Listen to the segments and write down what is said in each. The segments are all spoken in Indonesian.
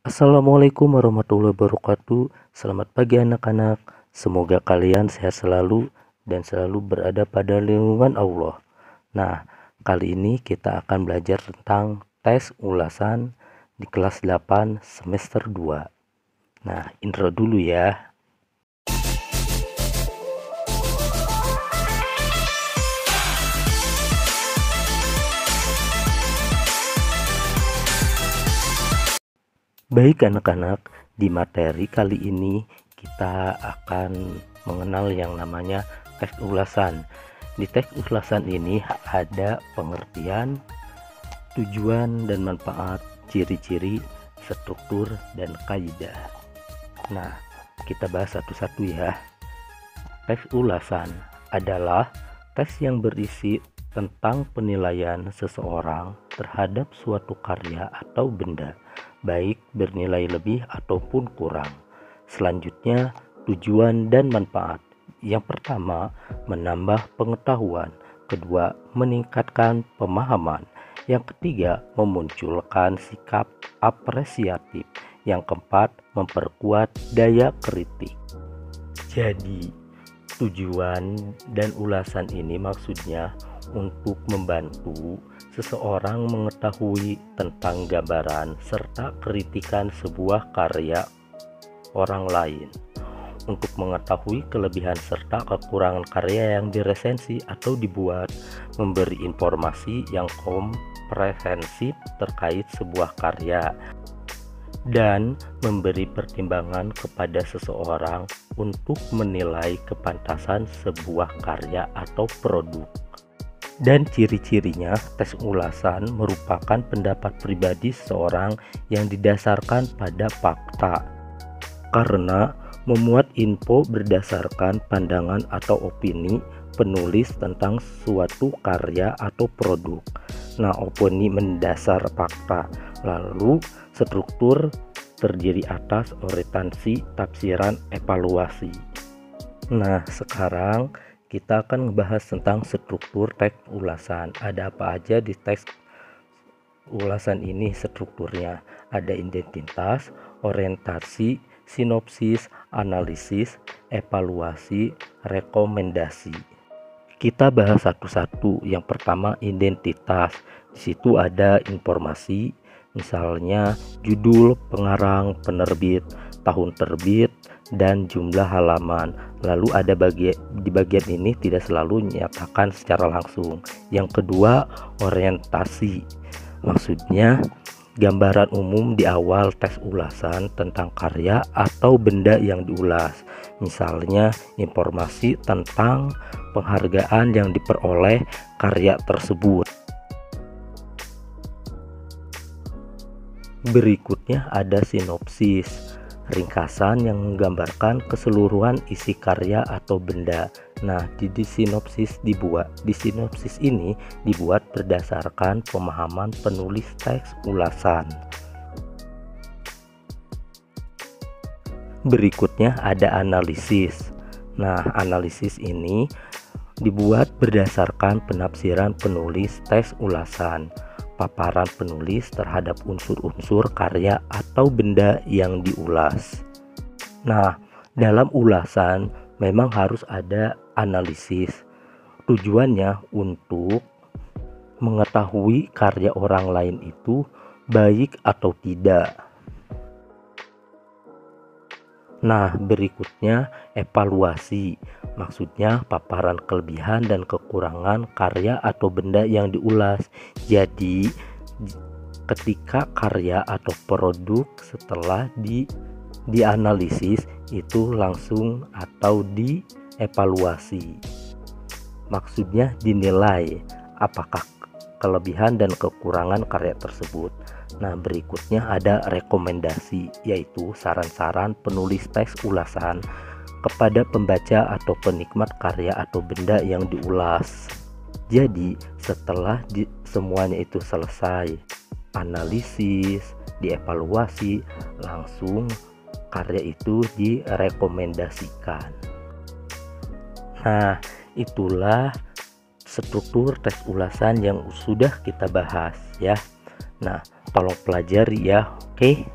Assalamualaikum warahmatullahi wabarakatuh. Selamat pagi anak-anak. Semoga kalian sehat selalu dan selalu berada pada lindungan Allah. Nah, kali ini kita akan belajar tentang tes ulasan di kelas 8 semester 2. Nah, intro dulu ya. Baik anak-anak, di materi kali ini kita akan mengenal yang namanya teks ulasan. Di teks ulasan ini ada pengertian, tujuan dan manfaat, ciri-ciri, struktur, dan kaidah. Nah, kita bahas satu-satu ya. Teks ulasan adalah teks yang berisi tentang penilaian seseorang terhadap suatu karya atau benda, baik bernilai lebih ataupun kurang. Selanjutnya, tujuan dan manfaat. Yang pertama, menambah pengetahuan. Kedua, meningkatkan pemahaman. Yang ketiga, memunculkan sikap apresiatif. Yang keempat, memperkuat daya kritik. Jadi, tujuan dan ulasan ini maksudnya untuk membantu seseorang mengetahui tentang gambaran serta kritikan sebuah karya orang lain, untuk mengetahui kelebihan serta kekurangan karya yang diresensi atau dibuat, memberi informasi yang komprehensif terkait sebuah karya, dan memberi pertimbangan kepada seseorang untuk menilai kepantasan sebuah karya atau produk. Dan ciri-cirinya, tes ulasan merupakan pendapat pribadi seseorang yang didasarkan pada fakta, karena memuat info berdasarkan pandangan atau opini penulis tentang suatu karya atau produk. Nah, opini mendasar fakta. Lalu struktur terdiri atas orientasi, tafsiran, evaluasi. Nah, sekarang kita akan membahas tentang struktur teks ulasan. Ada apa aja di teks ulasan ini strukturnya? Ada identitas, orientasi, sinopsis, analisis, evaluasi, rekomendasi. Kita bahas satu-satu. Yang pertama, identitas. Di situ ada informasi, misalnya judul, pengarang, penerbit, tahun terbit, dan jumlah halaman. Lalu ada di bagian ini tidak selalu menyatakan secara langsung. Yang kedua, orientasi. Maksudnya gambaran umum di awal teks ulasan tentang karya atau benda yang diulas. Misalnya informasi tentang penghargaan yang diperoleh karya tersebut. Berikutnya ada sinopsis, ringkasan yang menggambarkan keseluruhan isi karya atau benda. Nah, di sinopsis ini dibuat berdasarkan pemahaman penulis teks ulasan. Berikutnya ada analisis. Nah, analisis ini dibuat berdasarkan penafsiran penulis teks ulasan, paparan penulis terhadap unsur-unsur karya atau benda yang diulas. Nah, dalam ulasan memang harus ada analisis. Tujuannya untuk mengetahui karya orang lain itu baik atau tidak. Nah, berikutnya evaluasi. Maksudnya paparan kelebihan dan kekurangan karya atau benda yang diulas. Jadi, ketika karya atau produk setelah dianalisis itu langsung atau dievaluasi. Maksudnya dinilai apakah kelebihan dan kekurangan karya tersebut. Nah, berikutnya ada rekomendasi, yaitu saran-saran penulis teks ulasan kepada pembaca atau penikmat karya atau benda yang diulas. Jadi, setelah semuanya itu selesai, analisis, dievaluasi, langsung karya itu direkomendasikan. Nah, itulah struktur teks ulasan yang sudah kita bahas ya. Nah, tolong pelajari ya. Oke,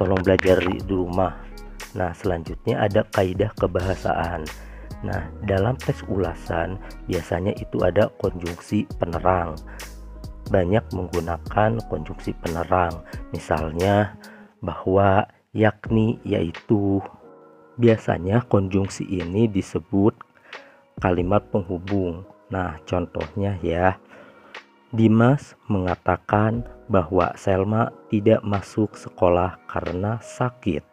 tolong belajar di rumah. Nah, selanjutnya ada kaidah kebahasaan. Nah, dalam teks ulasan biasanya itu ada konjungsi penerang. Banyak menggunakan konjungsi penerang. Misalnya bahwa, yakni, yaitu. Biasanya konjungsi ini disebut kalimat penghubung. Nah, contohnya ya. Dimas mengatakan bahwa Selma tidak masuk sekolah karena sakit.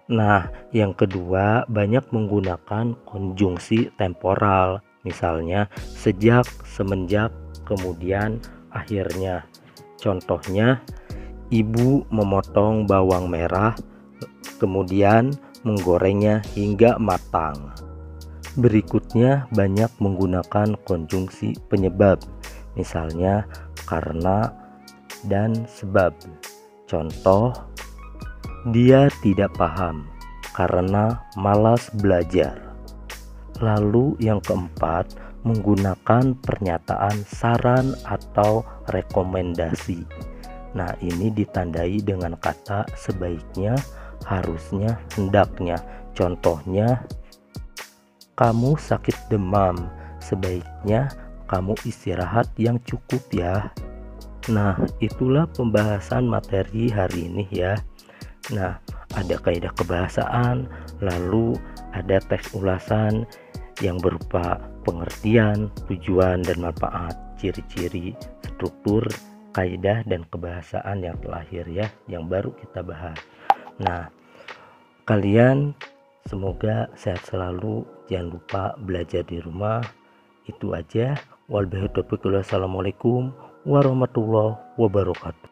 Nah, yang kedua banyak menggunakan konjungsi temporal. Misalnya sejak, semenjak, kemudian, akhirnya. Contohnya, ibu memotong bawang merah, kemudian menggorengnya hingga matang. Berikutnya banyak menggunakan konjungsi penyebab. Misalnya karena dan sebab. Contoh, dia tidak paham karena malas belajar. Lalu yang keempat, menggunakan pernyataan saran atau rekomendasi. Nah, ini ditandai dengan kata sebaiknya, harusnya, hendaknya. Contohnya, kamu sakit demam, sebaiknya kamu istirahat yang cukup ya. Nah, itulah pembahasan materi hari ini ya. Nah, ada kaidah kebahasaan, lalu ada teks ulasan yang berupa pengertian, tujuan, dan manfaat, ciri-ciri, struktur, kaidah, dan kebahasaan yang terakhir ya, yang baru kita bahas. Nah, kalian semoga sehat selalu, jangan lupa belajar di rumah. Itu aja. Wassalamualaikum warahmatullahi wabarakatuh.